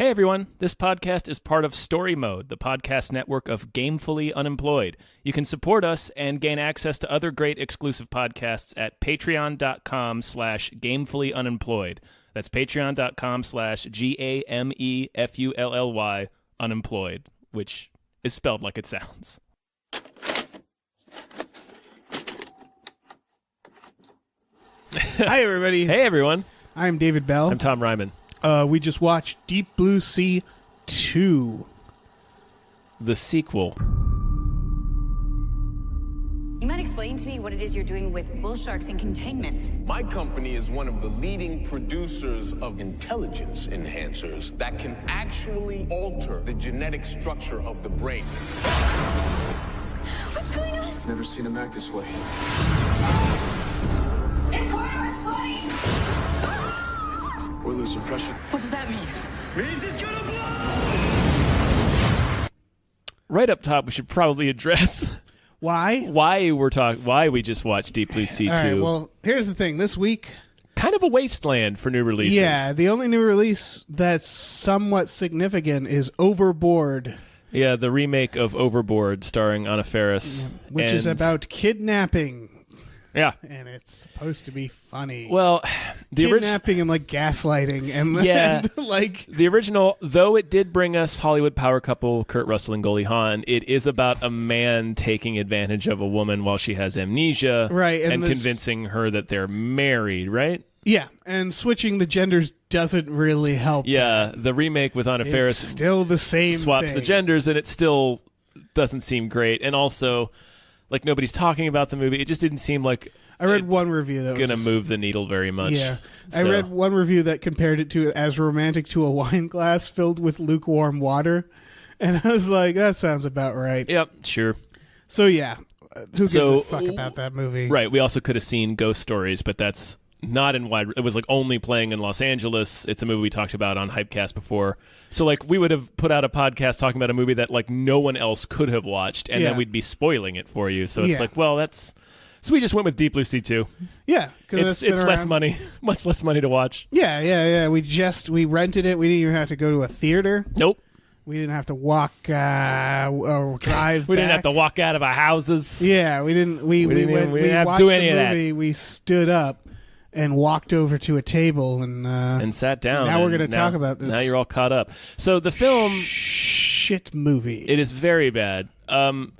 Hey everyone, this podcast is part of Story Mode, the podcast network of Gamefully Unemployed. You can support us and gain access to other great exclusive podcasts at patreon.com/gamefullyunemployed. That's patreon.com/GAMEFULLY unemployed, which is spelled like it sounds. Hi, everybody. Hey everyone, I'm David Bell. I'm Tom Ryman. We just watched Deep Blue Sea 2. The sequel. You might explain to me what it is you're doing with bull sharks in containment? My company is one of the leading producers of intelligence enhancers that can actually alter the genetic structure of the brain. What's going on? Never seen him act this way. It's Corvus flooding! We're losing pressure. What does that mean? Means it's gonna blow! Right up top, we should probably address Why? why we just watched Deep Blue Sea 2. All right, well, here's the thing. This week, Kind of a wasteland for new releases. yeah, the only new release that's somewhat significant is Overboard, Yeah, the remake of Overboard starring Anna Faris. which is And- about kidnapping, Yeah. and it's supposed to be funny. Well, the original... kidnapping and, like, gaslighting and, Yeah. and, like... The original, though it did bring us Hollywood power couple Kurt Russell and Goldie Hawn, it is about a man taking advantage of a woman while she has amnesia, Right, and and this- convincing her that they're married, right? Yeah, and switching the genders doesn't really help. Yeah, the remake with Anna It's Faris still the same swaps the thing. genders, and it still doesn't seem great. And also, like, nobody's talking about the movie. It just didn't seem like I read it's one review that was gonna just- move the needle very much. Yeah. I So- read one review that compared it to as romantic to a wine glass filled with lukewarm water. And I was like, that sounds about right. Yep, sure. So, yeah. Who gives So, a fuck about that movie? Right. We also could have seen Ghost Stories, but that's not in wide. It was like only playing in Los Angeles. It's a movie we talked about on Hypecast before. So like we would have put out a podcast talking about a movie that like no one else could have watched, and Yeah. then we'd be spoiling it for you. So it's Yeah. like, well, that's. So we just went with Deep Blue Sea 2. Yeah. 'Cause It's less money, much less money to watch. Yeah. We rented it. We didn't even have to go to a theater. Nope. We didn't have to walk or drive We didn't back. have to walk out of our houses. Yeah, we didn't. We didn't went. even- we We didn't have to watched do the any of that. movie. We stood up and walked over to a table And sat down. Now we're and gonna talk about this. Now you're all caught up. So the film, shit movie. it is very bad. From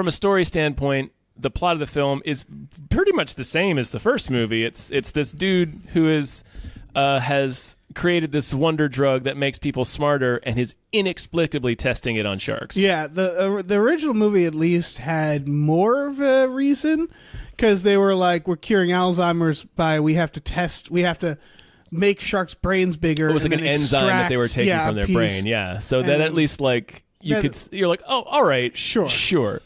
a story standpoint, the plot of the film is pretty much the same as the first movie. It's this dude who has created this wonder drug that makes people smarter and is inexplicably testing it on sharks. Yeah, the original movie at least had more of a reason because they were like, we're curing Alzheimer's by we have to make sharks' brains bigger. It was like and an then enzyme that they were extract, taking yeah, from a their piece. brain. Yeah, so that And at least like you're like, oh, all right, sure.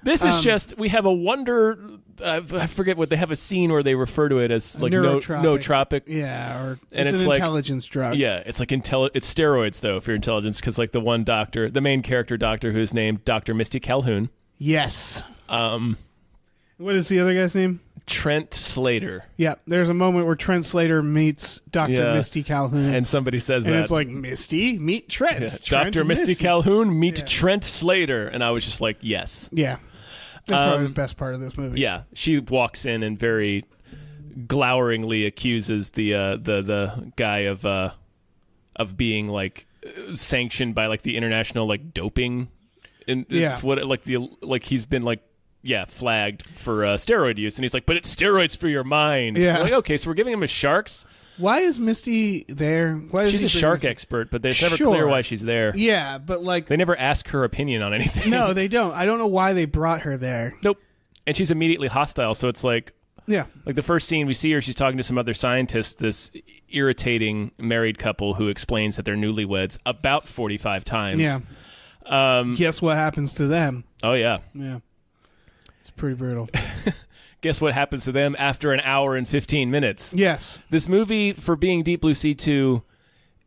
This is just we have a wonder. I forget what they have a scene where they refer to it as like nootropic. Yeah, or And it's it's an like- intelligence drug. Yeah, it's like it's steroids though for your intelligence because like the one doctor, the main character doctor who's named Dr. Misty Calhoun, Yes. What is the other guy's name? Trent Slater, Yeah, there's a moment where Trent Slater meets Dr. Yeah. Misty Calhoun. and somebody says And that it's like, Misty, meet Trent. Yeah, Trent Dr. and Misty Calhoun meet Trent Slater, and I was just like, yes. Yeah. That's probably the best part of this movie. Yeah, she walks in and very gloweringly accuses the guy of being like sanctioned by like the international like doping, and it's what he's been like flagged for steroid use, and he's like, but it's steroids for your mind. Yeah. We're like, okay, so we're giving him a sharks. Why is Misty there? Why does She's he a bring shark Misty- expert, but it's never Sure. clear why she's there. Yeah, but like, They never ask her opinion on anything. no, they don't. I don't know why they brought her there. Nope. And she's immediately hostile, so it's like Yeah. the first scene we see her, she's talking to some other scientists, this irritating married couple who explains that they're newlyweds about 45 times. Yeah. Guess what happens to them? Oh, yeah. Yeah. It's pretty brutal. Guess what happens to them after an hour and 15 minutes? Yes. This movie, for being Deep Blue Sea 2,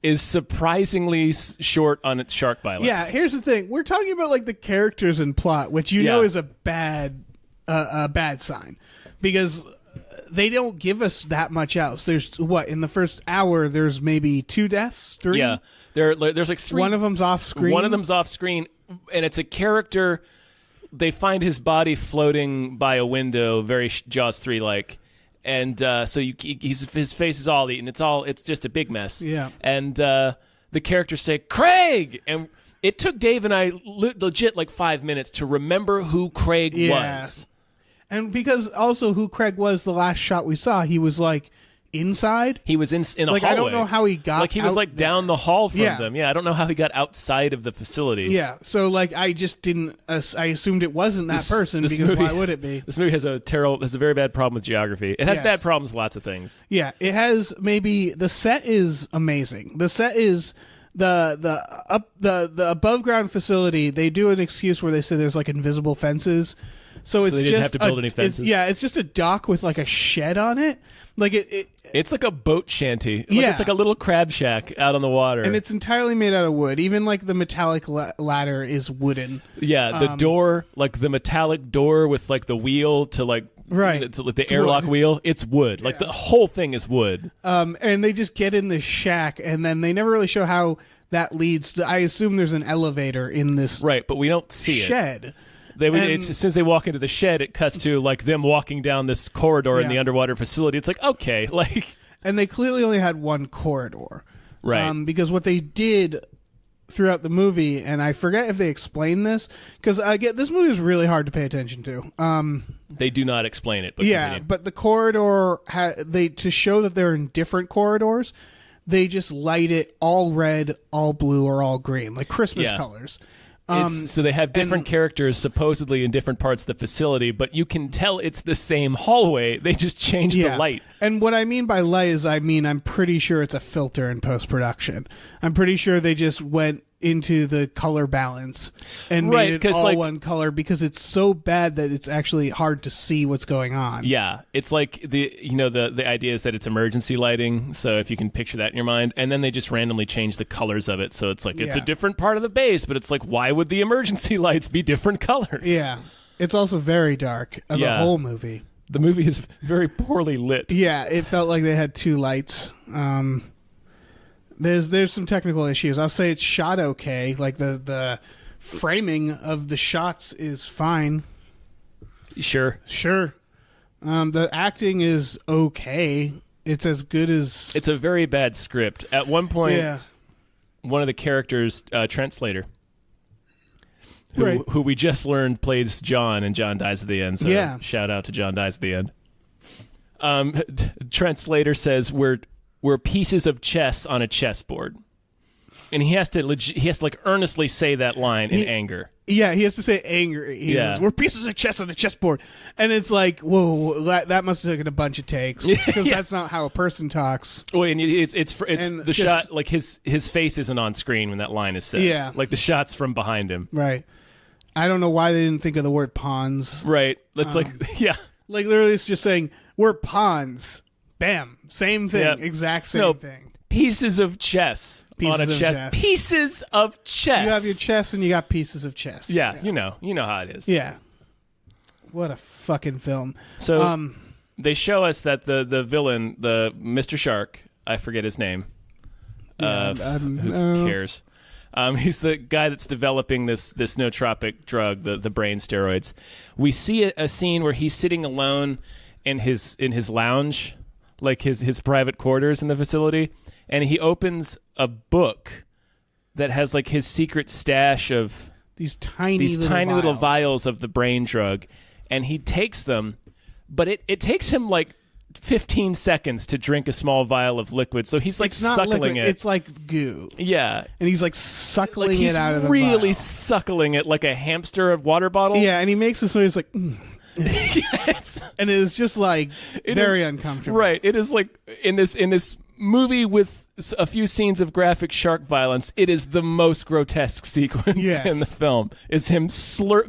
is surprisingly short on its shark violence. Yeah, here's the thing. We're talking about like the characters and plot, which you know Yeah. is a bad sign. Because they don't give us that much else. There's in the first hour, there's maybe 2 deaths, 3. Yeah, there's like 3. One of them's off screen. One of them's off screen, and it's a character. They find his body floating by a window, very Jaws 3 like, and so his face is all eaten. It's just a big mess. Yeah, and the characters say Craig, and it took Dave and I legit like 5 minutes to remember who Craig was. And because also who Craig was, the last shot we saw, he was like inside. He was in a like hallway. I don't know how he got. Like he was like there. down the hall from Yeah. them. Yeah, I don't know how he got outside of the facility. Yeah, so like I just didn't. I assumed it wasn't that person this because movie- why would it be? This movie has a very bad problem with geography. It has Yes. bad problems with lots of things. Yeah, it has. Maybe the set is amazing. The set is the above ground facility. They do an excuse where they say there's like invisible fences. So it's they didn't just have to build any fences? It's just a dock with like a shed on it. Like It's like a boat shanty. Like, Yeah. It's like a little crab shack out on the water. and it's entirely made out of wood. Even like the metallic ladder is wooden. yeah, the door, like the metallic door with like the wheel to like Right. to, like, the airlock wood. wheel. It's wood. Like the whole thing is wood. And they just get in this shack, and then they never really show how that leads to. I assume there's an elevator in this Right, but we don't see it. shed. They would, And- it's, as soon as they walk into the shed, it cuts to like them walking down this corridor in Yeah. the underwater facility. It's like, okay, like And they clearly only had one corridor. Right. Because what they did throughout the movie, and I forget if they explained this, because this movie is really hard to pay attention to. they do not explain it. But Yeah, continue. but the corridor, to show that they're in different corridors, they just light it all red, all blue, or all green, like Christmas Yeah. colors. So they have different characters supposedly in different parts of the facility, but you can tell it's the same hallway. They just changed the light. And what I mean by light is I'm pretty sure it's a filter in post-production. I'm pretty sure they just went into the color balance and Right, made it 'cause, all like- one color because it's so bad that it's actually hard to see what's going on. Yeah, it's like the idea is that it's emergency lighting. So if you can picture that in your mind, and then they just randomly change the colors of it. So it's like it's a Yeah. different part of the base, but it's like why would the emergency lights be different colors? Yeah. It's also very dark, the Yeah. whole movie. The movie is very poorly lit. Yeah, it felt like they had 2 lights. There's some technical issues. I'll say it's shot okay. Like the framing of the shots is fine. Sure. Sure. The acting is okay. It's as good as It's a very bad script. At one point, yeah. one of the characters, Trent Slater, Right. who we just learned plays John, and John dies at the end. So Yeah. shout out to John dies at the end. Trent Slater says we're pieces of chess on a chessboard, and he has to like earnestly say that line in anger. Yeah, he has to say angry. He Yeah. says, we're pieces of chess on a chessboard. And it's like, whoa, that must have taken a bunch of takes. Because Yeah. that's not how a person talks. Well, and it's And the just- shot, like his face isn't on screen when that line is said. Yeah. Like the shot's from behind him. Right. I don't know why they didn't think of the word pawns. Right. That's yeah. Like, literally, it's just saying, we're pawns. Bam. Same thing. Yep. Exact same No, thing. Pieces of chess on a Pieces of chess. chess. Pieces of chess. You have your chess and you got pieces of chess. Yeah, you know how it is. Yeah. What a fucking film. So they show us that the villain, the Mr. Shark, I forget his name. Who cares? He's the guy that's developing this nootropic drug, the brain steroids. We see a scene where he's sitting alone in his lounge, like his private quarters in the facility, and he opens a book that has like his secret stash of these tiny little vials of the brain drug, and he takes them, but it takes him like 15 seconds to drink a small vial of liquid, so he's like It's not suckling liquid, it. It's like goo. Yeah. And he's like suckling Like he's it out of the really vial. suckling it like a hamster of water bottle. Yeah, and he makes this noise like, Yes. and it is just like It very is- uncomfortable. Right. It is like in this movie with a few scenes of graphic shark violence, it is the most grotesque sequence Yes. in the film. Is him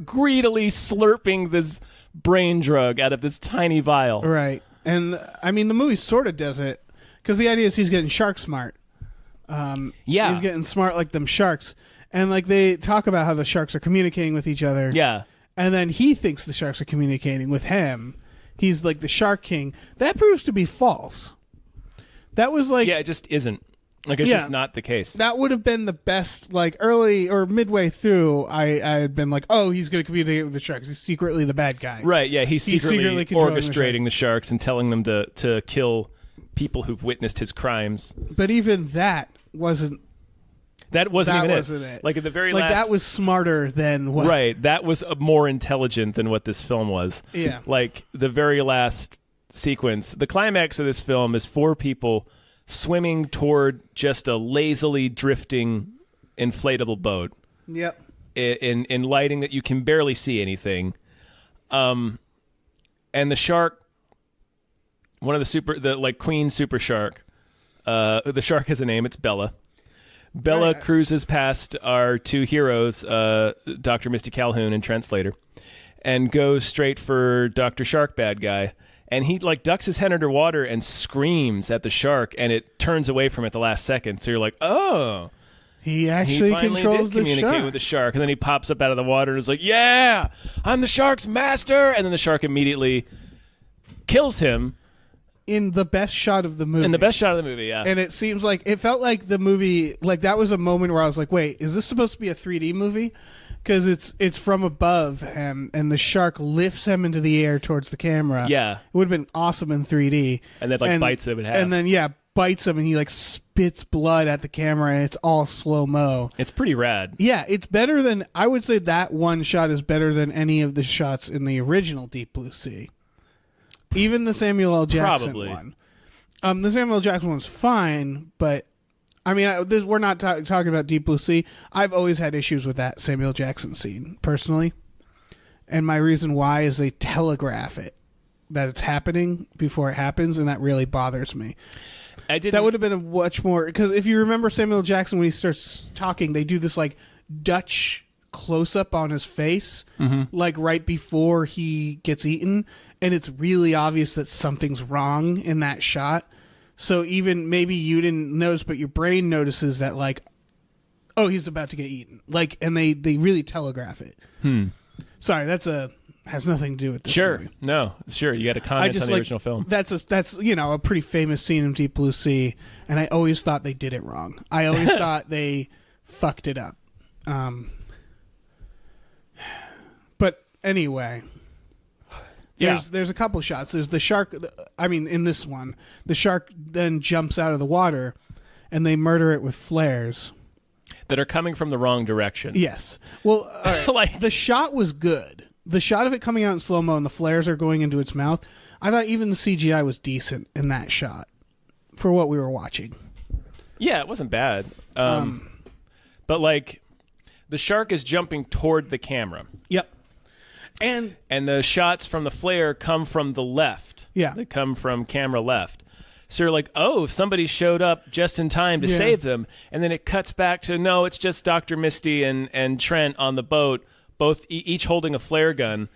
greedily slurping this brain drug out of this tiny vial. Right. And I mean, the movie sort of does it because the idea is he's getting shark smart. Yeah. He's getting smart like them sharks. And like they talk about how the sharks are communicating with each other. Yeah. And then he thinks the sharks are communicating with him. he's like the Shark King. That proves to be false. That was like Yeah, it just isn't. Like, it's Yeah. just not the case. that would have been the best. Like early or midway through, I had been like, oh, he's going to communicate with the sharks. He's secretly the bad guy. Right, yeah, he's secretly secretly controlling the orchestrating the sharks and telling them to kill people who've witnessed his crimes. But even that wasn't. That wasn't That even wasn't it. Like, at the very Like last... that was smarter than what. Right, that was more intelligent than what this film was. Yeah. Like, the very last sequence, the climax of this film is 4 people swimming toward just a lazily drifting inflatable boat Yep. in lighting that you can barely see anything. And the shark, one of the queen super shark, the shark has a name, it's Bella. Bella cruises past our 2 heroes, Dr. Misty Calhoun and Trent Slater, and goes straight for Dr. Shark Bad Guy. And he like ducks his head underwater and screams at the shark, and it turns away from it the last second. So you're like, oh, He he actually finally controls did the communicate shark. with the shark. And then he pops up out of the water and is like, yeah, I'm the shark's master. And then the shark immediately kills him in the best shot of the movie. in the best shot of the movie. Yeah. And it seems like it felt like the movie, like that was a moment where I was like, wait, is this supposed to be a 3D movie? Because it's from above and the shark lifts him into the air towards the camera. Yeah. It would have been awesome in 3D. And then, like, bites him in half. And then, yeah, bites him and he like spits blood at the camera and it's all slow-mo. It's pretty rad. Yeah, it's better than, I would say that one shot is better than any of the shots in the original Deep Blue Sea. Even the Samuel L. Jackson Probably. one. The Samuel L. Jackson one's fine, but I mean, we're not talking about Deep Blue Sea. I've always had issues with that Samuel Jackson scene, personally. And my reason why is they telegraph it, that it's happening before it happens, and that really bothers me. That would have been a much more... Because if you remember Samuel Jackson, when he starts talking, they do this, like, Dutch close-up on his face, like, right before he gets eaten, and it's really obvious that something's wrong in that shot. So even maybe you didn't notice, but your brain notices that, like, oh, he's about to get eaten. Like, and they really telegraph it. Sorry, has nothing to do with this movie. No, sure. You got to comment on the original film. That's a pretty famous scene in Deep Blue Sea, and I always thought they did it wrong. I always thought they fucked it up. But anyway... There's a couple shots. There's the shark. I mean, in this one, the shark then jumps out of the water, and they murder it with flares that are coming from the wrong direction. Yes. Well, all right. Like, the shot was good. The shot of it coming out in slow mo and the flares are going into its mouth. I thought even the CGI was decent in that shot for what we were watching. Yeah, it wasn't bad. But like, the shark is jumping toward the camera. Yep. And the shots from the flare come from the left. Yeah. They come from camera left. So you're like, oh, somebody showed up just in time to save them. And then it cuts back to, no, it's just Dr. Misty and Trent on the boat, both each holding a flare gun.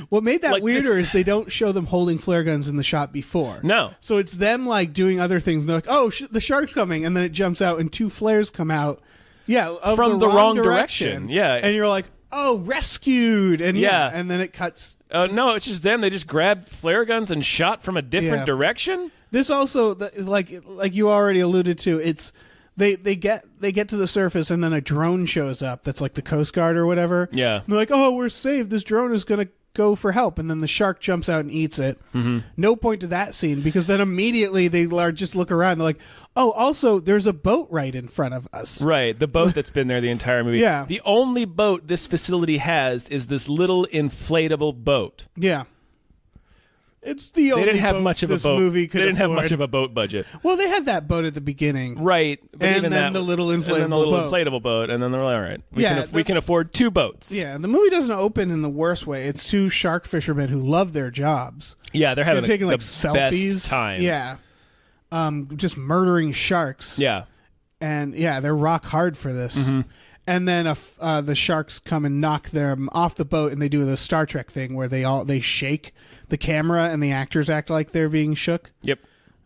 what made that Like weirder this- is they don't show them holding flare guns in the shot before. No. So it's them like doing other things. And they're like, oh, the shark's coming. And then it jumps out and 2 flares come out. Yeah. From the wrong direction. Yeah. And you're like, oh, rescued. And Yeah. and then it cuts. No, it's just them. They just grabbed flare guns and shot from a different Yeah. direction. This also, like you already alluded to, it's they get to the surface and then a drone shows up that's like the Coast Guard or whatever. Yeah. And they're like, oh, we're saved. This drone is gonna go for help, and then the shark jumps out and eats it. Mm-hmm. No point to that scene because then immediately they just look around. They're like, oh, also there's a boat right in front of us. Right, the boat that's been there the entire movie. Yeah. The only boat this facility has is this little inflatable boat. Yeah. It's the only They didn't have boat much of a this boat. movie They could didn't have afford. much of a boat budget. Well, they had that boat at the beginning. Right. But And even then that, the little and then the inflatable little boat. inflatable boat, and then they're like, all right, Yeah, we can afford 2 boats. Yeah, the movie doesn't open in the worst way. It's 2 shark fishermen who love their jobs. Yeah, they're having They're taking the like selfies. best time. Yeah. Just murdering sharks. Yeah. And yeah, they're rock hard for this. Mm-hmm. And then the sharks come and knock them off the boat, and they do the Star Trek thing where they shake the camera and the actors act like they're being shook. Yep.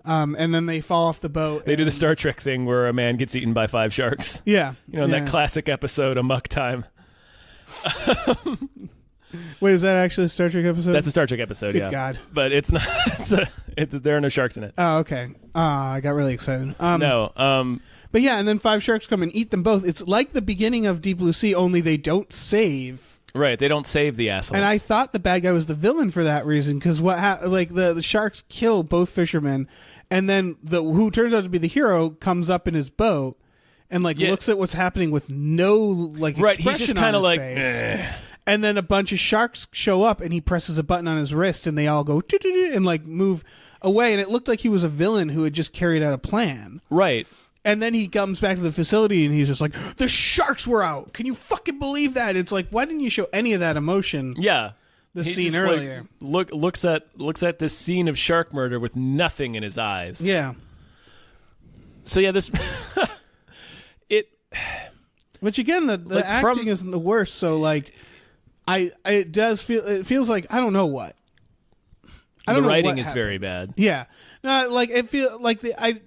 And then they fall off the boat. They do the Star Trek thing where a man gets eaten by 5 sharks. Yeah. You know, in that classic episode, Amok Time. Wait, is that actually a Star Trek episode? That's a Star Trek episode, Good yeah. God. But it's not. There are no sharks in it. Oh, okay. I got really excited. No. But yeah, and then 5 sharks come and eat them both. It's like the beginning of Deep Blue Sea, only they don't save. Right. They don't save the assholes. And I thought the bad guy was the villain for that reason, because the sharks kill both fishermen, and then who turns out to be the hero comes up in his boat and looks at what's happening with no expression He's just on his like, face. eh. And then a bunch of sharks show up, and he presses a button on his wrist, and they all go and move away. And it looked like he was a villain who had just carried out a plan. Right. And then he comes back to the facility, and he's just like, "The sharks were out. Can you fucking believe that?" It's like, why didn't you show any of that emotion? Yeah. The He scene just, earlier. looks at this scene of shark murder with nothing in his eyes. Yeah. So yeah, this Which again, the acting isn't the worst. So it feels like I don't know what. I don't the know writing what is happened. very bad. Yeah. No, it feel like I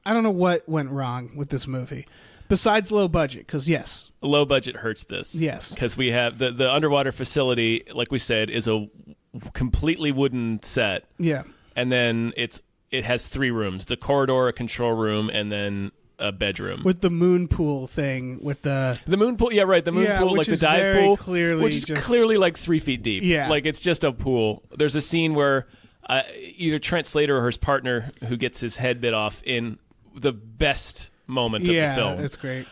don't know what went wrong with this movie, besides low budget. Because yes, Low budget hurts this. Yes. Because we have the underwater facility, like we said, is a completely wooden set. yeah, And then it has 3 rooms: the corridor, a control room, and then a bedroom. with the moon pool thing with the The moon pool, yeah, right. The moon Yeah, pool, which like the is dive very pool, clearly which is just- clearly like 3 feet deep. Yeah. like it's just a pool. There's a scene where either Trent Slater or his partner, who gets his head bit off in the best moment of the film, it's great.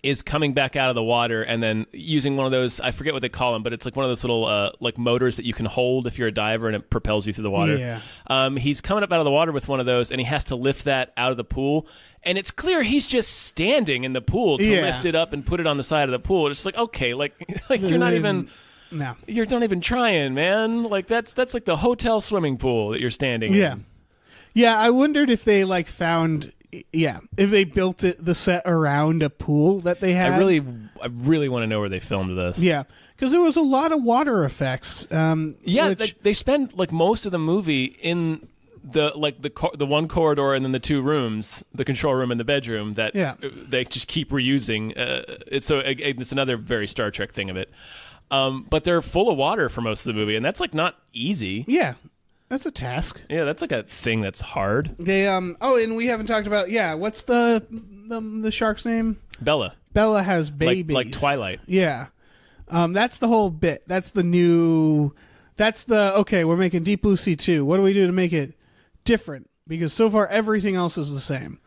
is coming back out of the water and then using one of those, I forget what they call them, but it's like one of those little motors that you can hold if you're a diver and it propels you through the water. Yeah. He's coming up out of the water with one of those and he has to lift that out of the pool. And it's clear he's just standing in the pool to Yeah. lift it up and put it on the side of the pool. It's like, okay, like you're not even... No. You're not even trying, man. Like that's like the hotel swimming pool that you're standing Yeah. in. Yeah, I wondered if they found if they built the set around a pool that they had. I really want to know where they filmed this. Yeah, because there was a lot of water effects. Yeah, which, they spend most of the movie in the one corridor and then the 2 rooms, the control room and the bedroom that they just keep reusing. It's another very Star Trek thing of it. But they're full of water for most of the movie, and that's not easy. yeah, that's a task. Yeah, that's like a thing that's hard. They and we haven't talked about what's the shark's name? Bella. Bella has babies like Twilight. Yeah, that's the whole bit. That's the new. That's the okay. We're making Deep Blue Sea 2. What do we do to make it different? Because so far everything else is the same.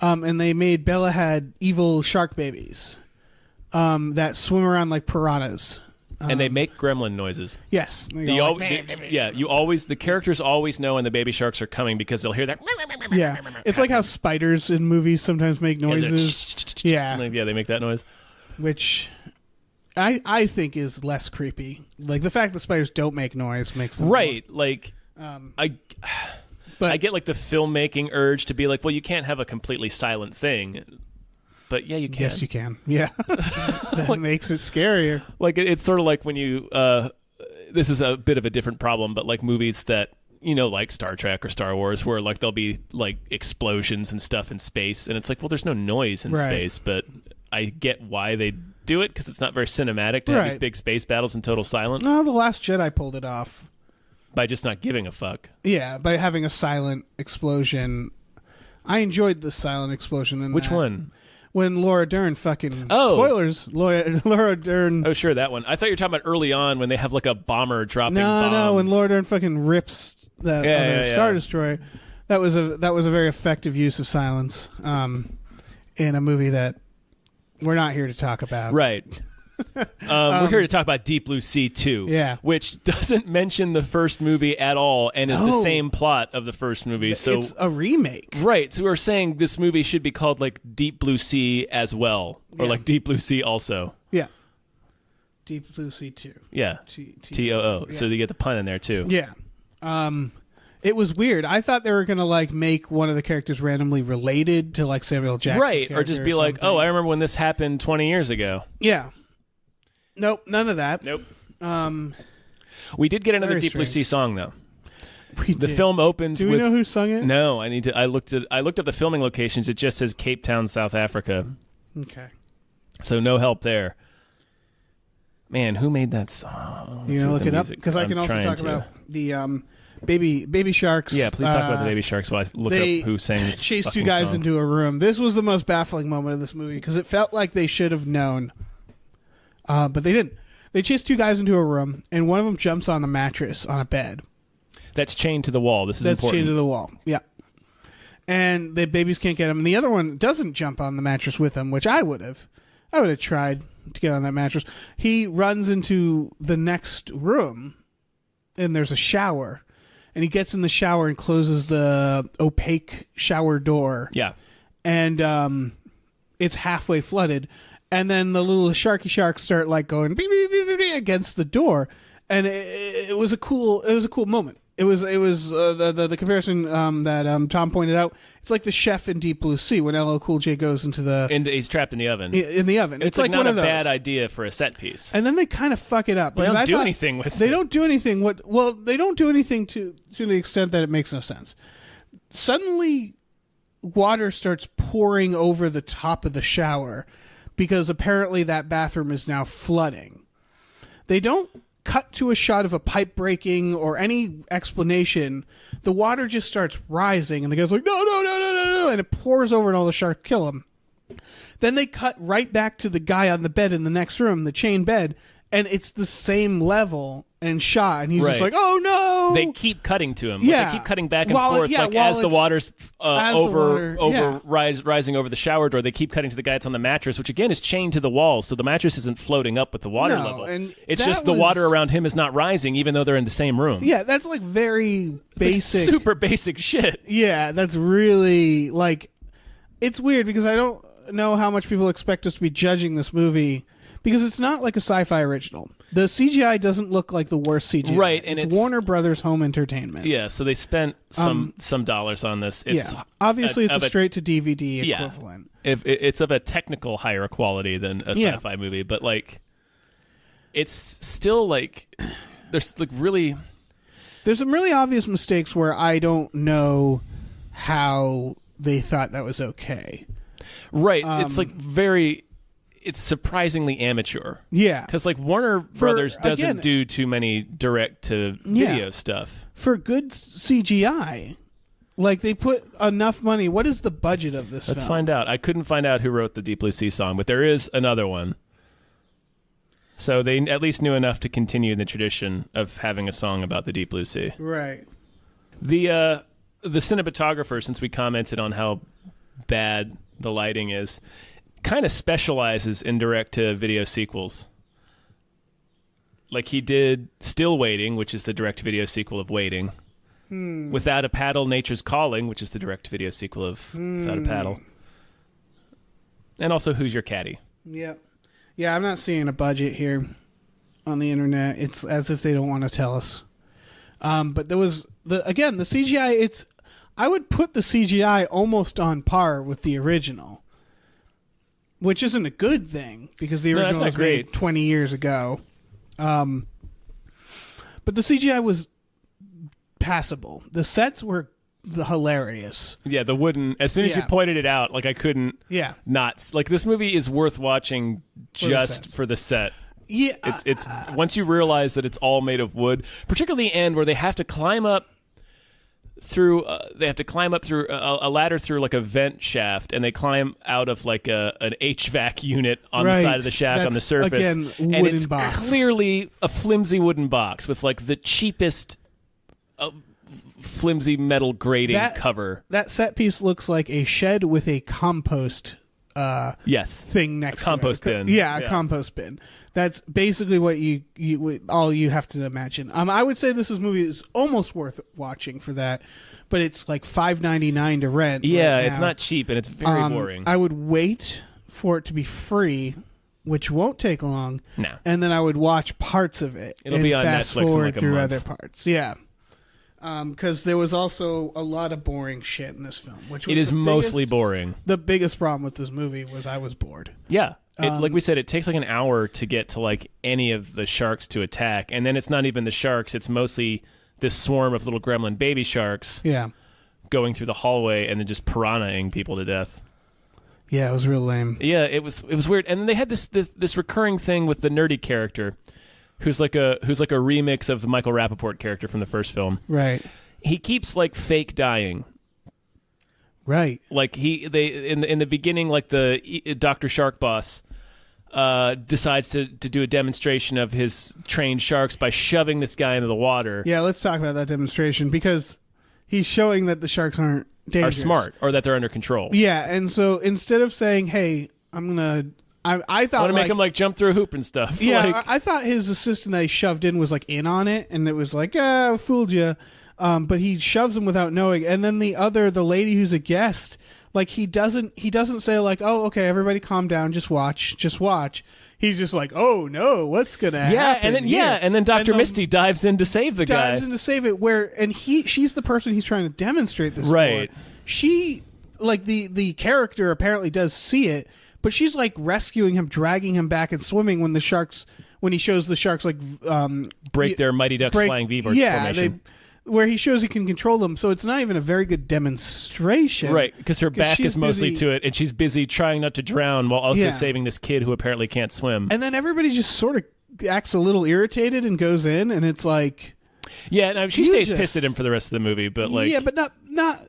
And they made Bella had evil shark babies that swim around like piranhas. And they make gremlin noises. Yes. The characters always know when the baby sharks are coming because they'll hear that. Yeah. It's like how spiders in movies sometimes make noises. Yeah. Yeah, they make that noise. Which I think is less creepy. Like the fact that spiders don't make noise makes them Right. Like, but I get like the filmmaking urge to be like, well, you can't have a completely silent thing. But yeah, you can. Yes, you can. Yeah. That makes it scarier. Like it's sort of like when you this is a bit of a different problem, but like movies that like Star Trek or Star Wars, where like there'll be like explosions and stuff in space, and it's like, well, there's no noise in space, but I get why they do it because it's not very cinematic to have these big space battles in total silence. No, The Last Jedi pulled it off by just not giving a fuck. Yeah, by having a silent explosion. I enjoyed the silent explosion in Which one? When Laura Dern spoilers, Laura Dern. Oh, sure, that one. I thought you were talking about early on when they have like a bomber dropping bombs. No, when Laura Dern fucking rips that other Star Destroyer. That was a very effective use of silence in a movie that we're not here to talk about. Right. We're here to talk about Deep Blue Sea 2, which doesn't mention the first movie at all and is the same plot of the first movie. So it's a remake. Right. So we're saying this movie should be called like Deep Blue Sea as well, or like Deep Blue Sea also. Yeah. Deep Blue Sea 2. Yeah. TOO. Yeah. So you get the pun in there too. Yeah. It was weird. I thought they were going to like make one of the characters randomly related to like Samuel Jackson's character. Right. Or just be like, oh, I remember when this happened 20 years ago. Yeah. Nope, none of that. Nope. We did get another Deep Blue Sea song though. The film opens. Do we know who sung it? No, I looked up the filming locations. It just says Cape Town, South Africa. Okay. So no help there. Man, who made that song? You Let's see gonna what look the it up? music- Because I can I'm also trying talk to. about the baby sharks. Yeah, please talk about the Baby Sharks while I look they up who sang this. chased two fucking guys song. into a room. This was the most baffling moment of this movie because it felt like they should have known, but they didn't. They chased two guys into a room, and one of them jumps on the mattress on a bed That's chained to the wall. This is that's important. chained to the wall. Yeah, and the babies can't get him. And the other one doesn't jump on the mattress with him, which I would have. I would have tried to get on that mattress. He runs into the next room, and there's a shower. And he gets in the shower and closes the opaque shower door. Yeah. And it's halfway flooded. And then the little sharky sharks start like going beep, beep, beep, beep, beep, against the door. And it was a cool moment. It was the comparison that Tom pointed out. It's like the chef in Deep Blue Sea when LL Cool J goes into the And he's trapped in the oven. in the oven. It's like not one a of those. bad idea for a set piece. And then they kind of fuck it up. Well, they because don't I do thought- anything with They it. don't do anything. They don't do anything to the extent that it makes no sense. Suddenly, water starts pouring over the top of the shower because apparently that bathroom is now flooding. They don't cut to a shot of a pipe breaking or any explanation. The water just starts rising, and the guy's like, no, no, no, no, no, no, and it pours over, and all the sharks kill him. Then they cut right back to the guy on the bed in the next room, the chain bed, and it's the same level and shot, and he's just Right. like, "Oh no!" They keep cutting to him. Yeah. Like, they keep cutting back and While it- forth, yeah, like while as the it's- water's as the over water- yeah. rising over the shower door. They keep cutting to the guy that's on the mattress, which again is chained to the wall, so the mattress isn't floating up with the water No, level. and It's that just the was- water around him is not rising, even though they're in the same room. Yeah, that's like very It's like basic. super basic shit. Yeah, that's really like it's weird because I don't know how much people expect us to be judging this movie because it's not like a sci-fi original. The CGI doesn't look like the worst CGI. Right, and it's- Warner Brothers Home Entertainment. Yeah, so they spent some dollars on this. It's yeah. Obviously, it's of a straight to DVD yeah. equivalent. If it's of a technical higher quality than a Yeah. sci-fi movie, but like it's still like there's like really There's some really obvious mistakes where I don't know how they thought that was okay. right. It's like it's surprisingly amateur. Yeah. Because like Warner Brothers doesn't again- do too many direct to video Yeah. stuff. For good CGI, like they put enough money. What is the budget of this Let's film? find out. I couldn't find out who wrote the Deep Blue Sea song, but there is another one. So they at least knew enough to continue the tradition of having a song about the Deep Blue Sea. Right. The cinematographer, since we commented on how bad the lighting is, kind of specializes in direct-to-video sequels. Like he did Still Waiting, which is the direct-to-video sequel of Waiting. Without a Paddle, Nature's Calling, which is the direct-to-video sequel of Without a Paddle. And also Who's Your Caddy? Yep. Yeah, I'm not seeing a budget here on the internet. It's as if they don't want to tell us. But there was the CGI. I would put the CGI almost on par with the original, which isn't a good thing because the No, that's original not was great. made 20 years ago. But the CGI was passable. The sets were hilarious. Yeah, the wooden... As soon as you Yeah. pointed it out, like I couldn't Yeah. not... Like this movie is worth watching just sets. for the set. Yeah. It's once you realize that it's all made of wood, particularly the end where they have to climb up through a ladder through like a vent shaft, and they climb out of like an HVAC unit on the Right. side of the shack on the That's, surface, again, and wooden it's box. clearly a flimsy wooden box with like the cheapest flimsy metal grating cover. That set piece looks like a shed with a compost Yes, thing next compost to it. bin. Yeah, a Yeah. compost bin. That's basically what all you have to imagine. I would say this movie is almost worth watching for that, but it's like $5.99 to rent. yeah, right it's now. not cheap and it's very boring. I would wait for it to be free, which won't take long. No. And then I would watch parts of it. It'll and be on fast Netflix in forward like a through month. other parts. Yeah. Because there was also a lot of boring shit in this film, which was It is the mostly biggest, boring. the biggest problem with this movie was I was bored. Yeah. Like we said, it takes like an hour to get to like any of the sharks to attack. And then it's not even the sharks. It's mostly this swarm of little gremlin baby sharks Yeah. going through the hallway and then just piranhaing people to death. Yeah, it was real lame. Yeah, it was weird. And then they had this recurring thing with the nerdy character, who's like a remix of the Michael Rappaport character from the first film. Right. He keeps like fake dying. Right. Like in the beginning, like the Dr. Shark Boss decides to do a demonstration of his trained sharks by shoving this guy into the water. Yeah, let's talk about that demonstration because he's showing that the sharks aren't dangerous. Are smart, or that they're under control. Yeah, and so instead of saying, "Hey, I thought I want to make him like jump through a hoop and stuff. Yeah, like, I thought his assistant that he shoved in was like in on it, and it was like, I fooled you. But he shoves him without knowing, and then the lady who's a guest, like he doesn't say like, oh, okay, everybody calm down, just watch. He's just like, oh no, what's gonna happen? And then Dr. Misty dives in to save the guy. Dives in to save it. She's the person he's trying to demonstrate this right. for. She, like the character apparently does see it, but she's like rescuing him, dragging him back, and swimming when he shows the sharks like break their Mighty Ducks flying V formation. Where he shows he can control them, so it's not even a very good demonstration. Right, because her back is mostly to it, and she's busy trying not to drown while also saving this kid who apparently can't swim. And then everybody just sort of acts a little irritated and goes in, and it's like... Yeah, no, she stays pissed at him for the rest of the movie, but like... Yeah, but not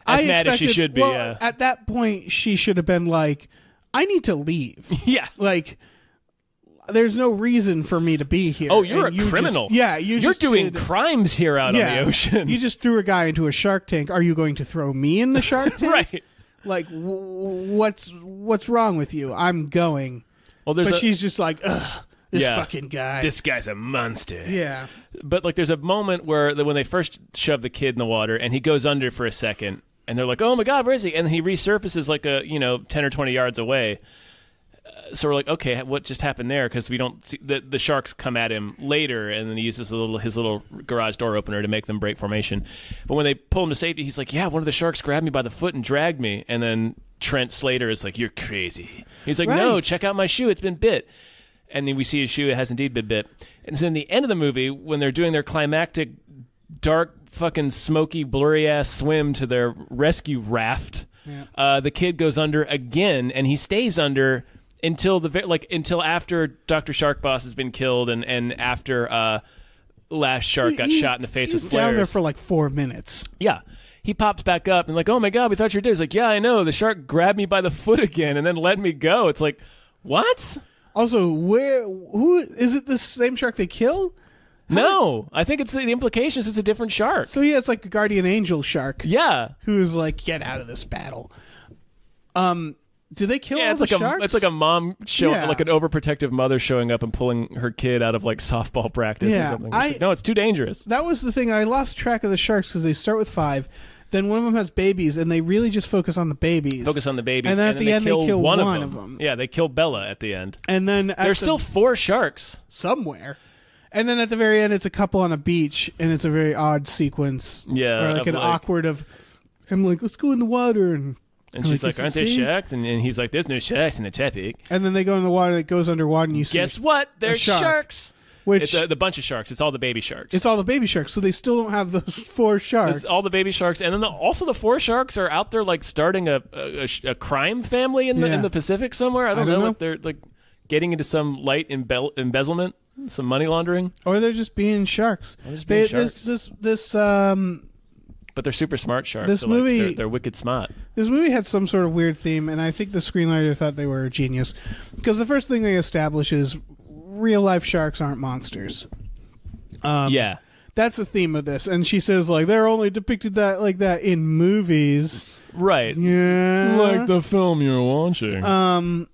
as mad as she should be, well, at that point, she should have been like, I need to leave. Yeah. Like... There's no reason for me to be here. Oh, you're a criminal. You're doing crimes here out on the ocean. You just threw a guy into a shark tank. Are you going to throw me in the shark tank? Right. Like, what's wrong with you? I'm going. Well, she's just like, ugh, this fucking guy. This guy's a monster. Yeah. But like, there's a moment where when they first shove the kid in the water and he goes under for a second, and they're like, oh my God, where is he? And he resurfaces like 10 or 20 yards away. So we're like, okay, what just happened there? Because we don't see the sharks come at him later, and then he uses his little garage door opener to make them break formation. But when they pull him to safety, he's like, yeah, one of the sharks grabbed me by the foot and dragged me. And then Trent Slater is like, you're crazy. He's like, no, check out my shoe. It's been bit. And then we see his shoe. It has indeed been bit. And so in the end of the movie, when they're doing their climactic, dark, fucking smoky, blurry-ass swim to their rescue raft, the kid goes under again, and he stays under until after Dr. Shark Boss has been killed and after Last Shark got shot in the face with flares. Down there for like 4 minutes. Yeah. He pops back up and like, oh my God, we thought you were dead. He's like, yeah, I know. The shark grabbed me by the foot again and then let me go. It's like, what? Also, who is it the same shark they kill? No, I think it's the implications. It's a different shark. So yeah, it's like a guardian angel shark. Yeah. Who's like, get out of this battle. Do they kill all it's the like sharks? It's like a mom like an overprotective mother showing up and pulling her kid out of like softball practice. Yeah, or something. It's like, no, it's too dangerous. That was the thing. I lost track of the sharks because they start with 5. Then one of them has babies, and they really just focus on the babies. And then at the end, they kill one of them. Yeah, they kill Bella at the end. And then there's still 4 sharks somewhere. And then at the very end, it's a couple on a beach, and it's a very odd sequence. Yeah, or like an awkward of him like, let's go in the water, and she's like, aren't there sharks? And he's like, there's no sharks in the Tepic. And then they go in the water that goes underwater, and you see guess what? There's sharks. Which it's the bunch of sharks. It's all the baby sharks. It's all the baby sharks. So they still don't have those 4 sharks. It's all the baby sharks, and then also the 4 sharks are out there like starting a crime family in the Pacific somewhere. I don't know what they're like, getting into some light embezzlement, some money laundering, or they're just being sharks. But they're super smart sharks. This movie, they're wicked smart. This movie had some sort of weird theme, and I think the screenwriter thought they were a genius. Because the first thing they establish is real-life sharks aren't monsters. Yeah. That's the theme of this. And she says, like, they're only depicted like that in movies. Right. Yeah. Like the film you're watching.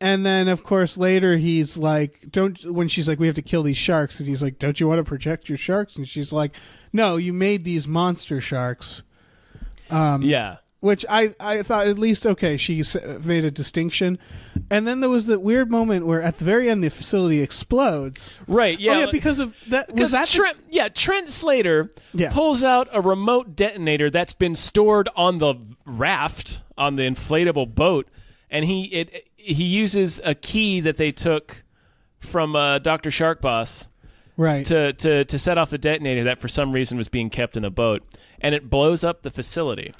And then, of course, later he's like, when she's like, we have to kill these sharks. And he's like, don't you want to protect your sharks? And she's like, no, you made these monster sharks. Yeah. Which I thought at least, okay, she made a distinction. And then there was the weird moment where at the very end the facility explodes. Right, yeah. Oh, yeah, because of that. Trent Slater pulls out a remote detonator that's been stored on the raft, on the inflatable boat, and he uses a key that they took from Dr. Shark Boss, right, to set off the detonator that for some reason was being kept in the boat, and it blows up the facility.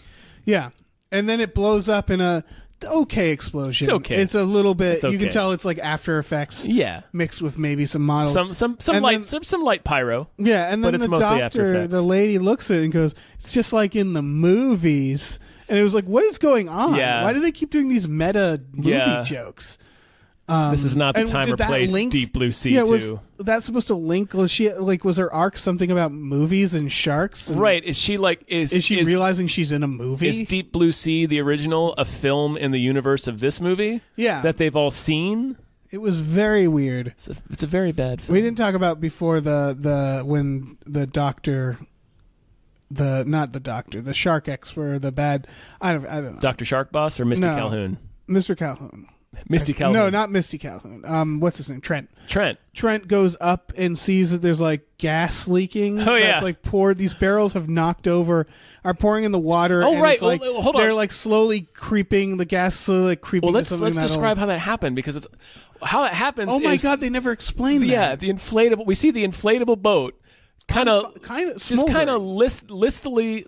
Yeah, And then it blows up in a okay explosion. It's okay. It's a little bit. It's okay. You can tell it's like After Effects. Yeah. Mixed with maybe some models. Some And light then- some light pyro. Yeah, and then but it's the mostly After doctor, Effects. the lady looks at it and goes, "It's just like in the movies." And it was like, "What is going on? Yeah. Why do they keep doing these meta movie Yeah. jokes?" This is not the and time did or that place link- Deep Blue Sea Yeah, to. was that supposed to link? Was she like? Was her arc something about movies and sharks? And Right. Is she like Is she realizing she's in a movie? Is Deep Blue Sea the original a film in the universe of this movie? Yeah. That they've all seen? It was very weird. It's a very bad film. We didn't talk about before the when the doctor, the shark expert, the bad. I don't know. Dr. Shark Boss or Misty No. Calhoun? Mr. Calhoun. Misty Calhoun. No, not Misty Calhoun. What's his name? Trent. Trent. Trent goes up and sees that there's like gas leaking. Oh, yeah. That's like poured. These barrels have knocked over, are pouring in the water. Oh, and right. It's like, Well, hold on. They're like slowly creeping. The gas slowly like creeping. Well, to let's something that'll- describe how that happened because it's how it happens. Oh my is- god! They never explained Yeah, that. the inflatable. We see the inflatable boat kind of just kind of smoldering. listily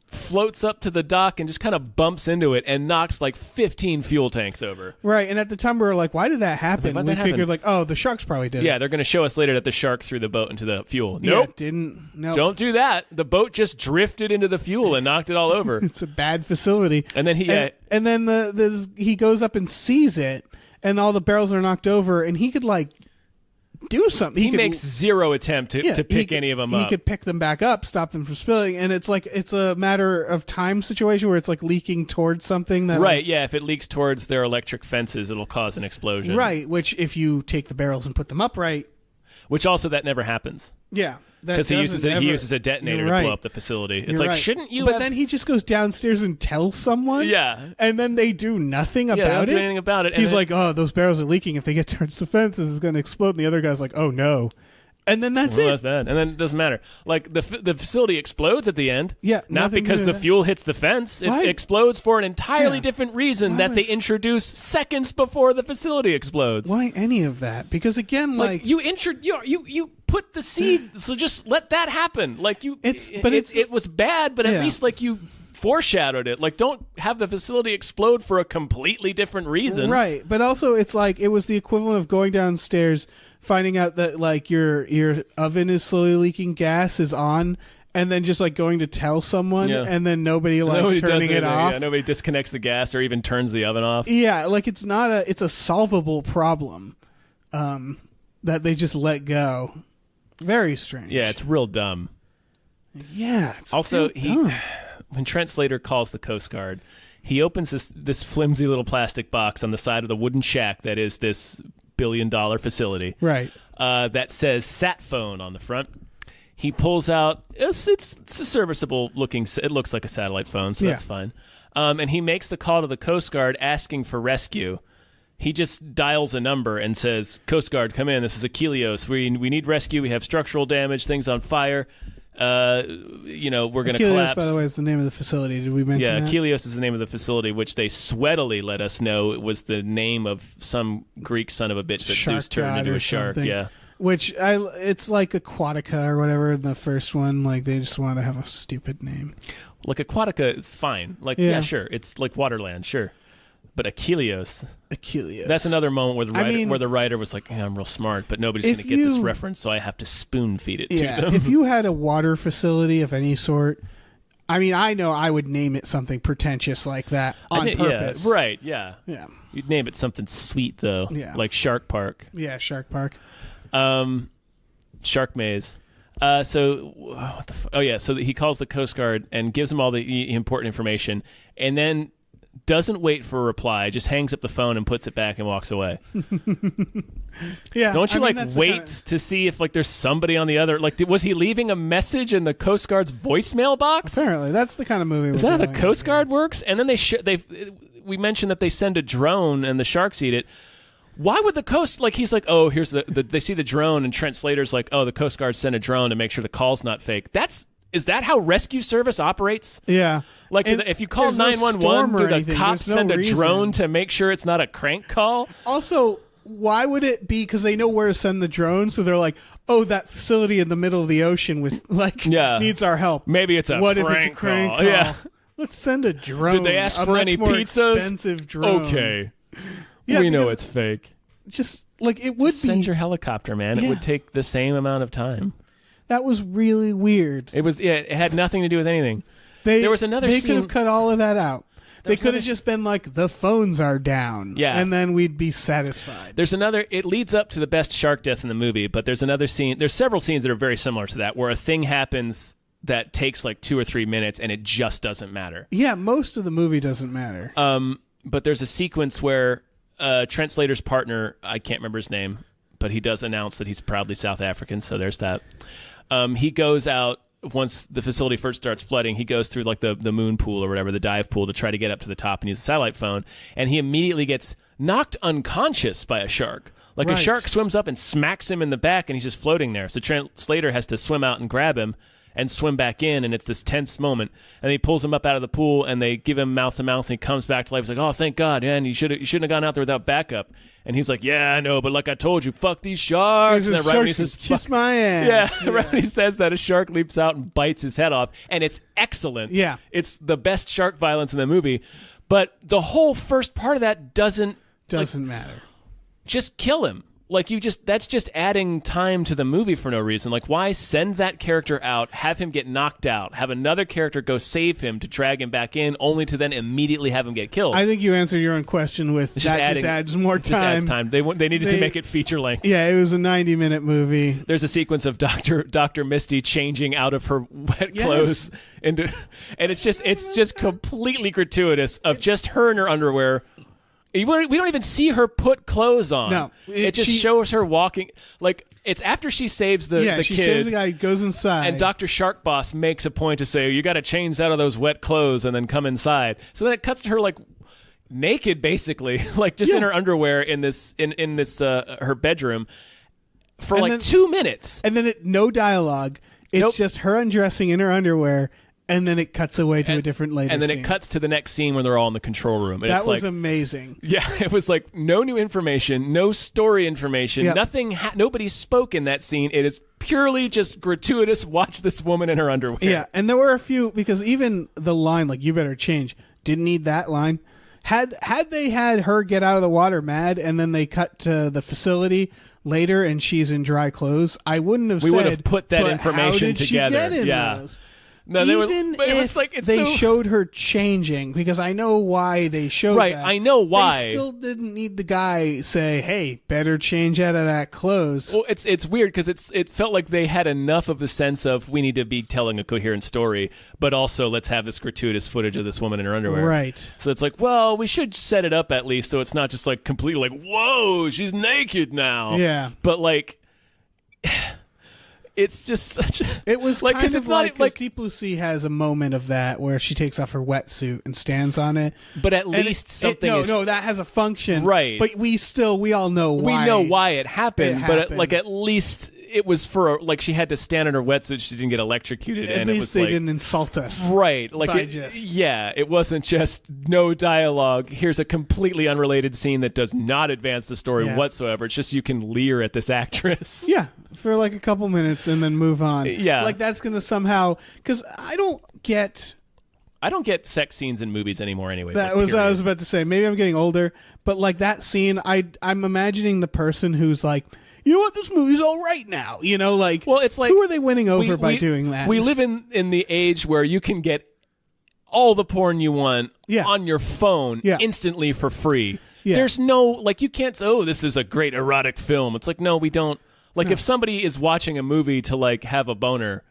floats up to the dock and just kind of bumps into it and knocks like 15 fuel tanks over. Right, and at the time we were like, "Why did that happen?" Why'd We that happen? figured like, "Oh, the sharks probably did." Yeah, it. they're going to show us later that the shark threw the boat into the fuel. Yeah, Nope. it didn't. No, Don't do that. The boat just drifted into the fuel and knocked it all over. It's a bad facility. And then and then he goes up and sees it, and all the barrels are knocked over, and he could like do something. He could- makes zero attempt to he pick could- any of them he up. could pick them back up, stop them from spilling, and it's like it's a matter of time situation where it's like leaking towards something that Right, yeah. If it leaks towards their electric fences, it'll cause an explosion. right. Which if you take the barrels and put them upright, Which also that never happens. yeah, that Because he uses doesn't he ever- uses a detonator You're to right. blow up the facility. It's You're like, right. shouldn't you But have... then he just goes downstairs and tells someone. Yeah. And then they do nothing they about don't it. do anything about it. And He's then- like, "Oh, those barrels are leaking. If they get towards the fences, it's going to explode." And the other guy's like, "Oh no." And then that's well, it. that's bad. And then it doesn't matter. Like, the facility explodes at the end. Yeah, Not nothing because to the do- fuel hits the fence. It Why? explodes for an entirely Yeah. different reason Why that they was- introduce seconds before the facility explodes. Why any of that? Because again, Like, you put the seed, so just let that happen. Like it was bad, but at Yeah. least like you foreshadowed it. Like, don't have the facility explode for a completely different reason. right. But also, it's like it was the equivalent of going downstairs, finding out that like your oven is slowly leaking gas is on, and then just like going to tell someone, Yeah. and then nobody like Nobody does turning it anything. off. Yeah, nobody disconnects the gas or even turns the oven off. Yeah, like it's a solvable problem, that they just let go. Very strange. Yeah, it's real dumb. Yeah. It's Also, real dumb. when Trent Slater calls the Coast Guard, he opens this flimsy little plastic box on the side of the wooden shack that is this billion-dollar facility. Right. That says Sat Phone on the front. He pulls out it's a serviceable looking. It looks like a satellite phone, so Yeah. that's fine. And he makes the call to the Coast Guard asking for rescue. He just dials a number and says, "Coast Guard, come in. This is Achilleos. We need rescue. We have structural damage. Things on fire. We're going to Achilleos, collapse." by the way, is the name of the facility. Did we mention Yeah, that? Achilleos is the name of the facility, which they sweatily let us know it was the name of some Greek son of a bitch that Shark Zeus turned god into or a shark. something. Yeah. Which it's like Aquatica or whatever in the first one. Like they just want to have a stupid name. Like Aquatica is fine. Like, Yeah. yeah, sure. It's like Waterland, sure. But Achilleos, Achilleos. that's another moment where the I writer, mean, where the writer was like, "Yeah, I'm real smart, but nobody's if going to get this you- reference, so I have to spoon feed it Yeah, to them." if you had a water facility of any sort, I mean, I know I would name it something pretentious like that on purpose. Yeah, right, yeah. Yeah. You'd name it something sweet, though. Yeah. Like Shark Park. Yeah, Shark Park. Shark Maze. So what the oh yeah, so he calls the Coast Guard and gives them all the important information, and then doesn't wait for a reply, just hangs up the phone and puts it back and walks away. Yeah. Don't you I mean, like that's the wait kinda- to see if like there's somebody on the other? Like, was he leaving a message in the Coast Guard's voicemail box? Apparently, that's the kind of movie. Is that how the Coast Guard works? And then we mentioned that they send a drone and the sharks eat it. Why would the Coast, like, he's like, oh, here's they see the drone, and Trent Slater's like, oh, the Coast Guard sent a drone to make sure the call's not fake. Is that how rescue service operates? Yeah. Like, And if you call there's no 911, storm or do the anything. cops There's no send a reason. drone to make sure it's not a crank call? Also, why would it be? Because they know where to send the drone, so they're like, "Oh, that facility in the middle of the ocean with like Yeah. needs our help." Maybe it's a what crank if it's a crank call. call? Yeah. Let's send a drone. Did they ask a for much any more pizzas? Expensive drone. Okay. Yeah, we know because it's fake. Just like it would Send be. your helicopter, man. It Yeah. would take the same amount of time. That was really weird. It was. Yeah, it had nothing to do with anything. There was another They scene- could have cut all of that out. They was could another have just been like, the phones are down. Yeah. And then we'd be satisfied. There's another. It leads up to the best shark death in the movie, but there's another scene. There's several scenes that are very similar to that, where a thing happens that takes like 2 or 3 minutes, and it just doesn't matter. Yeah, most of the movie doesn't matter. But there's a sequence where Trent Slater's partner, I can't remember his name, but he does announce that he's proudly South African, so there's that. He goes out once the facility first starts flooding. He goes through like the moon pool or whatever, the dive pool, to try to get up to the top and use a satellite phone, and he immediately gets knocked unconscious by a shark. Like a Right. shark swims up and smacks him in the back, and he's just floating there. So Trent Slater has to swim out and grab him and swim back in, and it's this tense moment. And he pulls him up out of the pool, and they give him mouth to mouth, and he comes back to life. He's like, "Oh, thank God, man! You shouldn't have gone out there without backup." And he's like, "Yeah, I know, but like I told you, fuck these sharks." And then right when he says, kiss "Fuck," my ass. yeah, right when he says that, a shark leaps out and bites his head off, and it's excellent. Yeah. It's the best shark violence in the movie. But the whole first part of that doesn't matter. just kill him. Like that's just adding time to the movie for no reason. Like, why send that character out, have him get knocked out, have another character go save him to drag him back in, only to then immediately have him get killed? I think you answered your own question with It's that just adds more it just adds time. time. They needed to They- make it feature length. Yeah, it was a 90-minute movie. There's a sequence of Dr. Misty changing out of her wet Yes. clothes into, and it's just completely gratuitous of just her in her underwear. We don't even see her put clothes on. No, it just she- shows her walking. Like, it's after she saves the She kid. saves the guy, goes inside. And Dr. Shark Boss makes a point to say, you got to change out of those wet clothes and then come inside. So then it cuts to her like naked, basically, like just in Yeah. her underwear in this her bedroom for And like then- 2 minutes. And then no dialogue. It's Nope. just her undressing in her underwear, and then it cuts away to a different later And then scene. it cuts to the next scene where they're all in the control room. And That it's was like, amazing. yeah, it was like no new information, no story information, Yep. nothing. Nobody spoke in that scene. It is purely just gratuitous. Watch this woman in her underwear. Yeah, and there were a few, because even the line, like, "You better change," didn't need that line. Had they had her get out of the water mad, and then they cut to the facility later and she's in dry clothes, I wouldn't have We said, would have put that "But information how did together." She get in Yeah. those? No, they were, Even but it was if like it's they so, showed her changing, because I know why they showed Right, that. I know why. They still didn't need the guy say, "Hey, better change out of that clothes." Well, it's weird because it felt like they had enough of the sense of we need to be telling a coherent story, but also let's have this gratuitous footage of this woman in her underwear. Right. So it's like, well, we should set it up at least so it's not just like completely like, whoa, she's naked now. Yeah. But like, it's just such. It was like, kind 'cause of it's not like like, Deep Blue Sea has a moment of that where she takes off her wetsuit and stands on it. but at And least something no, is no, that has a function, Right. But we all know why. we know why it happened, it but happened. like at least it was for like she had to stand in her wetsuit, she didn't get electrocuted, At and it least was they like, didn't insult us. right, like by just- yeah, it wasn't just no dialogue. Here's a completely unrelated scene that does not advance the story Yeah. whatsoever. It's just you can leer at this actress. Yeah, for like a couple minutes and then move on. Yeah. like that's gonna somehow, because I don't get. I don't get sex scenes in movies anymore. Anyway, That like, was what I period. was about to say. Maybe I'm getting older, but like that scene, I'm imagining the person who's like, you know what, this movie's all right now. You know, like, Well, it's like who are they winning over by we- doing that? We live in the age where you can get all the porn you want Yeah. on your phone Yeah. instantly for free. Yeah. There's no like you can't say, oh, this is a great erotic film. It's like, no, we don't. Like if somebody is watching a movie to like have a boner,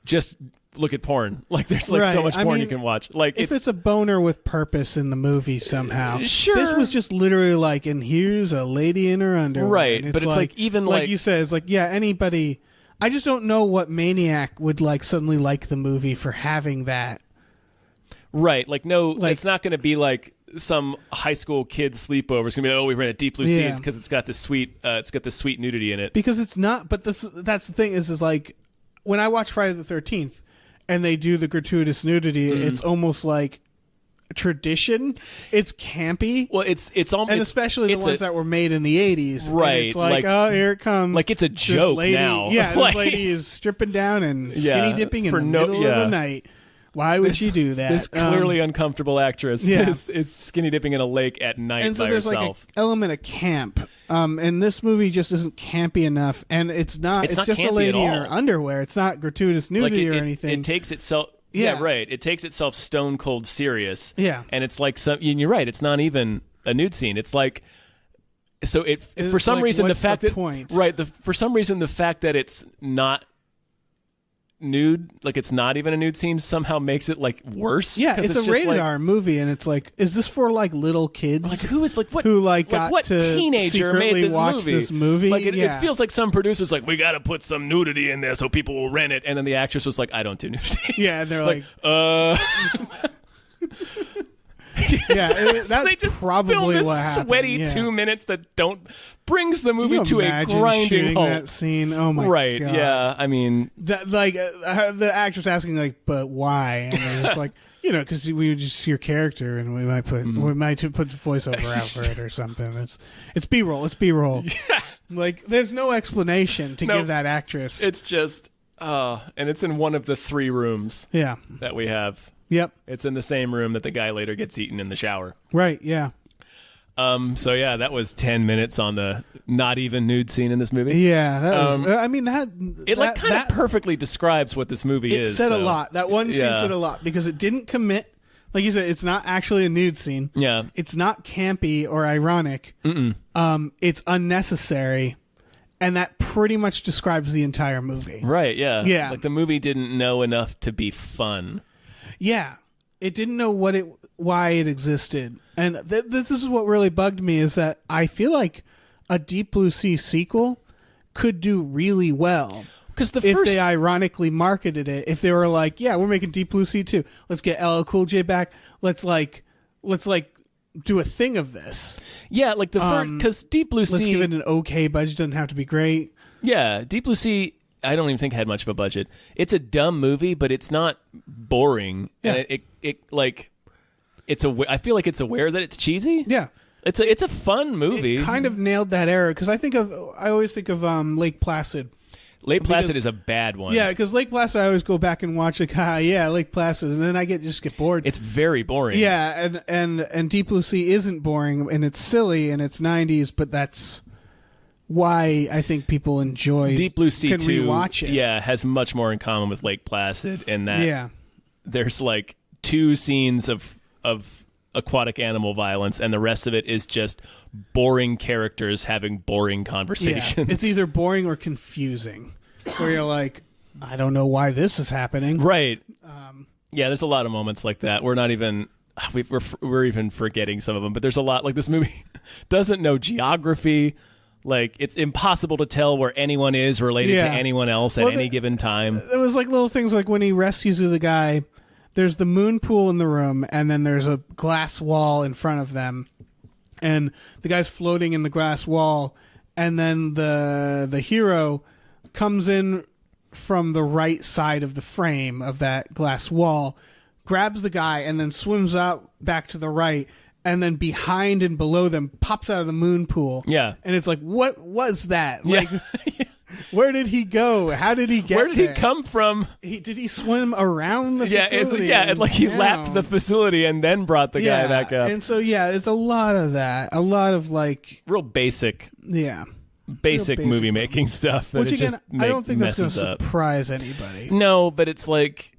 just look at porn. Like there's like so Right. much I porn mean, you can watch. Like if it's a boner with purpose in the movie somehow. Sure. This was just literally like, and here's a lady in her underwear. Right, And but it's like even like like- you said, it's like, yeah, anybody. I just don't know what maniac would like suddenly like the movie for having that. right, like no, Like- it's not going to be like some high school kid sleepover. It's gonna be, oh, we rented Deep Blue Sea Yeah. because it's got this sweet nudity in it. Because it's not, but that's the thing is like when I watch Friday the 13th and they do the gratuitous nudity, Mm-hmm. it's almost like a tradition. It's campy. Well, it's almost And especially the ones that were made in the 80s. And Right, it's like, like- oh, here it comes. like it's a This joke lady, now. Yeah, Like- this lady is stripping down and Yeah, skinny dipping in for the no- middle of yeah. the night. Why would she do that? This clearly uncomfortable actress yeah. is skinny dipping in a lake at night and so by there's herself. like an element of camp. And this movie just isn't campy enough, and it's not It's not just a campy lady at in her all. underwear. It's not gratuitous nudity or anything. It takes itself. Yeah. Yeah, right. It takes itself stone cold serious. Yeah. and it's like some. And you're right. It's not even a nude scene. It's like. So it for It's some like, reason the what's the fact that point? right for some reason the fact that it's not nude, like it's not even a nude scene, somehow makes it like worse. Yeah, 'Cause it's a just rated like, R movie, and it's like, is this for like little kids? Like who is like what who like got what to teenager made secretly this watch movie? this movie? Like it Yeah. feels like some producer's like, we got to put some nudity in there so people will rent it, and then the actress was like, I don't do nudity. Yeah, and they're like, yeah, that's so they just probably film this what happened, sweaty yeah. 2 minutes that brings the movie Can you to a imagine grinding shooting halt. that scene? Oh my Right? god! Yeah. I mean, That like the actress asking like, but why? And they're just like, because we would just see your character, and we might put voiceover out for it or something. It's B-roll. It's B-roll. Like there's no explanation to No. give that actress. it's just, and it's in one of the 3 rooms Yeah. that we have. Yep. It's in the same room that the guy later gets eaten in the shower. Right. Yeah. So yeah, that was 10 minutes on the not even nude scene in this movie. Yeah. That was. I mean that. It like that- kind that- of perfectly describes what this movie It is. said a though. lot. That one scene Yeah. said a lot because it didn't commit. Like you said, it's not actually a nude scene. Yeah. It's not campy or ironic. It's unnecessary, and that pretty much describes the entire movie. Right. Yeah. Yeah. Like the movie didn't know enough to be fun. Yeah, it didn't know why it existed, and this is what really bugged me is that I feel like a Deep Blue Sea sequel could do really well. Because the If first they ironically marketed it, if they were like, "Yeah, we're making Deep Blue Sea 2. Let's get LL Cool J back. Let's do a thing of this. Yeah, like the first, because Deep Blue Let's Sea, give it an okay budget. Doesn't have to be great." yeah, Deep Blue Sea, I don't even think had much of a budget. It's a dumb movie, but it's not boring. Yeah. And I feel like it's aware that it's cheesy. Yeah, It's a fun movie. it kind of nailed that era because I always think of Lake Placid. Lake Placid because- is a bad one. Yeah, because Lake Placid, I always go back and watch like, Lake Placid, and then I just get bored. It's very boring. Yeah, and Deep Blue Sea isn't boring, and it's silly, and it's 90s, but that's why I think people enjoy Deep Blue Sea can 2 rewatch it. yeah, has much more in common with Lake Placid in that Yeah. there's like 2 scenes of aquatic animal violence, and the rest of it is just boring characters having boring Yeah. conversations. It's either boring or confusing, where you're like, I don't know why this is happening. right. Yeah, there's a lot of moments like that. We're not even we're even forgetting some of them, but there's a lot. Like this movie doesn't know geography. Like it's impossible to tell where anyone is related Yeah. to anyone else at Well, any given time. It was like little things like when he rescues the guy, there's the moon pool in the room, and then there's a glass wall in front of them, and the guy's floating in the glass wall, and then the hero comes in from the right side of the frame of that glass wall, grabs the guy, and then swims out back to the right, and then behind and below them pops out of the moon pool. Yeah. And it's like, what was that? Yeah. Like, where did he go? How did he get Where did there? he come from? Did he swim around the Yeah, facility? and like he lapped down? the facility and then brought the guy back up. And so it's a lot of that. A lot of like Real basic basic movie making stuff that Which it again, just I don't think that's going messes to up. surprise anybody. No, but it's like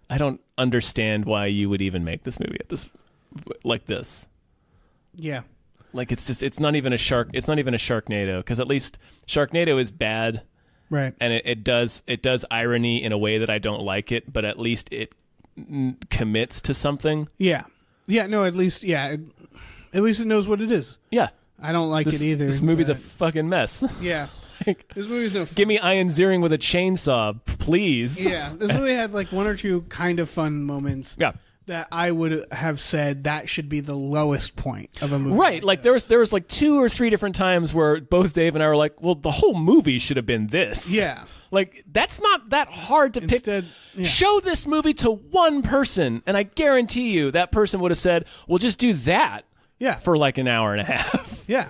I don't understand why you would even make this movie at this like this. Yeah. Like it's not even a Sharknado, because at least Sharknado is bad, Right. and it does irony in a way that I don't like it, but at least it commits to something. Yeah. Yeah, no, at least it knows what it is. Yeah, I don't like it either. This movie's a but- fucking mess. Yeah. Like, This movie's no fun. give me Ian Ziering with a chainsaw, please. Yeah. This movie had like one or two kind of fun moments. Yeah. That I would have said that should be the lowest point of a movie. Right, like there was like 2 or 3 different times where both Dave and I were like, well, the whole movie should have been this. Yeah. Like that's not that hard to Instead, pick. yeah. Show this movie to one person, and I guarantee you that person would have said, well, just do that Yeah. for like an hour and a half. Yeah.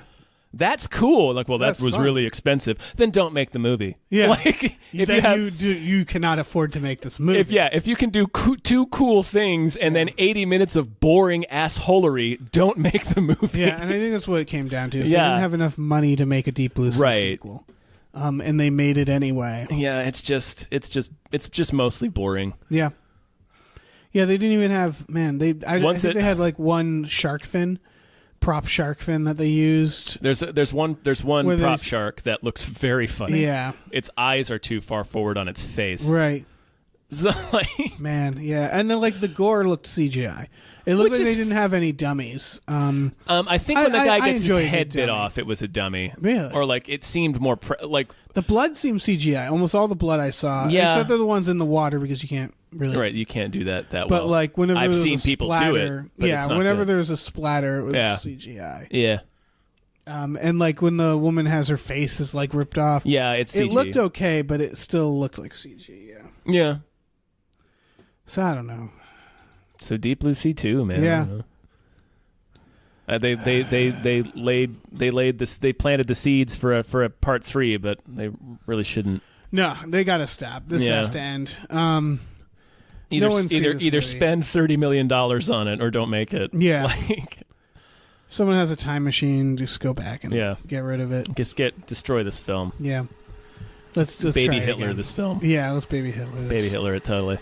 That's cool. Like, well, That's that was fun. really expensive. Then don't make the movie. Yeah. Like, if Then you cannot afford to make this movie. if you can do two cool things and then 80 minutes of boring assholery, don't make the movie. Yeah, and I think that's what it came down to. Is Yeah. They didn't have enough money to make a Deep Blue Sea Right. sequel. And they made it anyway. Yeah, it's just mostly boring. Yeah. Yeah, they didn't even have I think they had like one shark fin, prop shark fin that they used. There's one Where prop they- shark that looks very funny. Yeah. Its eyes are too far forward on its face. Right. So, like, Man, yeah. And then like the gore looked CGI. It looked Which like they is- didn't have any dummies. I think when the I guy gets his enjoyed the head bit dummy. off, it was a dummy. Really? Or like it seemed more like The blood seemed CGI. Almost all the blood I saw. Yeah. Except for the ones in the water because you can't really. right. You can't do that But well. like whenever I've there was seen a people splatter, do it. But yeah, it's not whenever good. there was a splatter, it was Yeah. CGI. Yeah. And like when the woman has her face is like ripped off. Yeah. It's CG. It looked okay, but it still looked like CG. Yeah. Yeah. So I don't know. So Deep Blue Sea 2, man. Yeah. I don't know. They planted the seeds for a part 3, but they really shouldn't. No, they got to stop. This Yeah. has to end. Either No one's seen this movie. spend $30 million on it or don't make it. Yeah. Like, If someone has a time machine, just go back and Yeah. get rid of it. destroy this film. Yeah. Let's just Baby try Hitler again. this film. Yeah, let's baby Hitler this. Baby Hitler it totally.